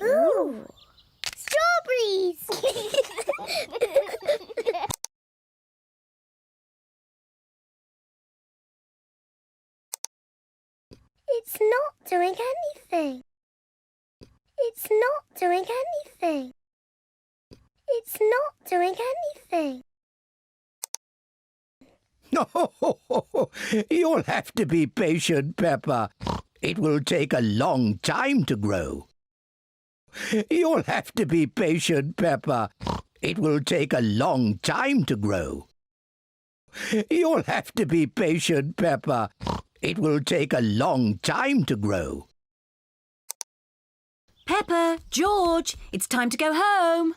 Ooh! Strawberries! It's not doing anything. It's not doing anything. It's not doing anything. You'll have to be patient, Peppa. It will take a long time to grow. You'll have to be patient, Peppa. It will take a long time to grow. You'll have to be patient, Peppa. It will take a long time to grow. Peppa, George, it's time to go home.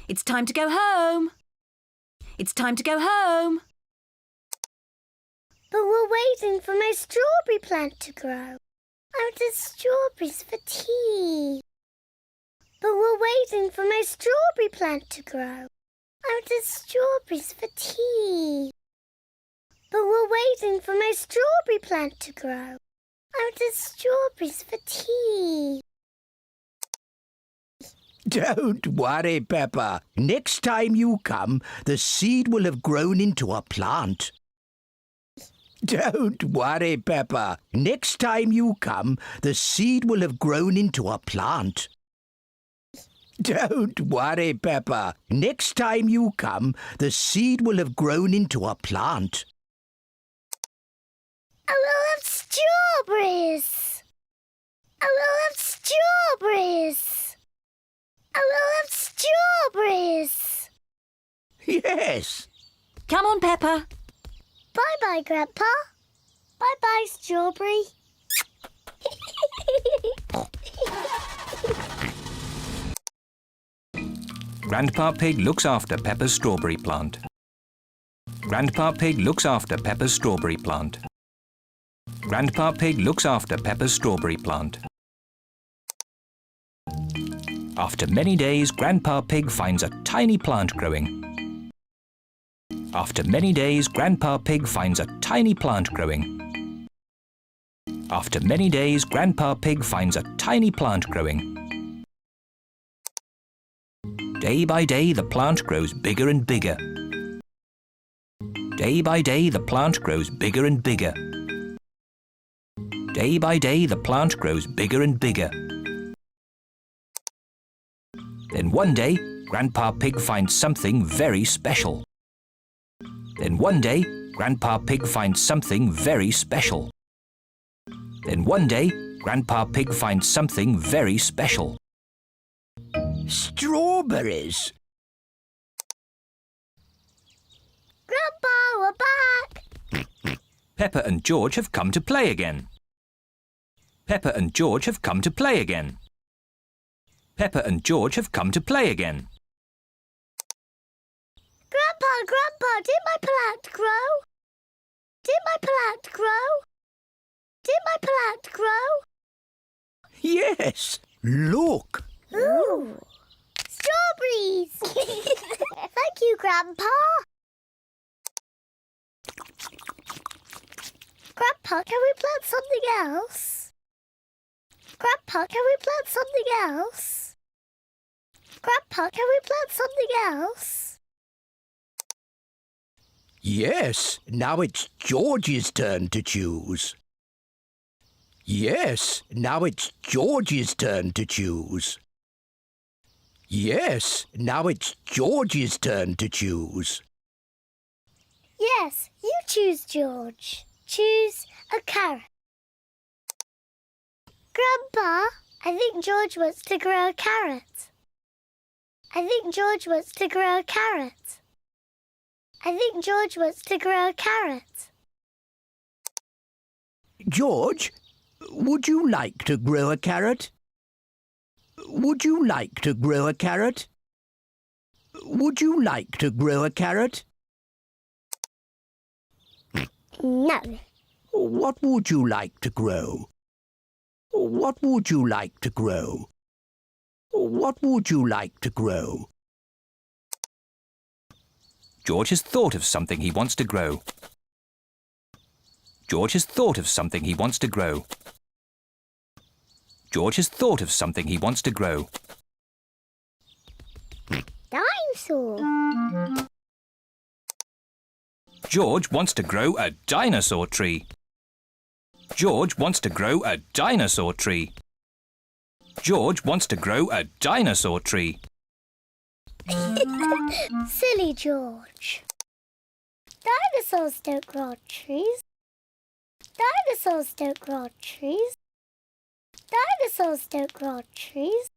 It's time to go home. It's time to go home. But we're waiting for my strawberry plant to grow. I wanted strawberries for tea. But we're waiting for my strawberry plant to grow. I wanted strawberries for tea. But we're waiting for my strawberry plant to grow. I wanted strawberries for tea. Don't worry, Peppa. Next time you come, the seed will have grown into a plant. Don't worry, Peppa. Next time you come, the seed will have grown into a plant. Don't worry, Peppa. Next time you come, the seed will have grown into a plant. I will have strawberries. I will have strawberries. I will have strawberries. Yes. Come on, Peppa. Bye-bye, Grandpa. Bye-bye, strawberry. Grandpa Pig looks after Peppa's strawberry plant. Grandpa Pig looks after Peppa's strawberry plant. Grandpa Pig looks after Peppa's strawberry plant. After many days, Grandpa Pig finds a tiny plant growing. After many days, Grandpa Pig finds a tiny plant growing. After many days, Grandpa Pig finds a tiny plant growing. Day by day, the plant grows bigger and bigger. Day by day, the plant grows bigger and bigger. Day by day, the plant grows bigger and bigger. Then one day, Grandpa Pig finds something very special. Then one day, Grandpa Pig finds something very special. Then one day, Grandpa Pig finds something very special. Strawberries. Grandpa, we're back. Peppa and George have come to play again. Peppa and George have come to play again. Peppa and George have come to play again. Grandpa, did my plant grow? Did my plant grow? Did my plant grow? Yes. Look. Ooh! Strawberries! Thank you, Grandpa. Grandpa, can we plant something else? Grandpa, can we plant something else? Grandpa, can we plant something else? Yes. Now it's George's turn to choose. Yes. Now it's George's turn to choose. Yes. Now it's George's turn to choose. Yes, you choose, George. Choose a carrot. Grandpa, I think George wants to grow a carrot. I think George wants to grow a carrot. I think George wants to grow a carrot. George, would you like to grow a carrot? Would you like to grow a carrot? Would you like to grow a carrot? No. What would you like to grow? What would you like to grow? What would you like to grow? George has thought of something he wants to grow. George has thought of something he wants to grow. George has thought of something he wants to grow. Dinosaur. George wants to grow a dinosaur tree. George wants to grow a dinosaur tree. George wants to grow a dinosaur tree. Silly George. Dinosaurs don't grow on trees. Dinosaurs don't grow on trees. Dinosaurs don't grow on trees.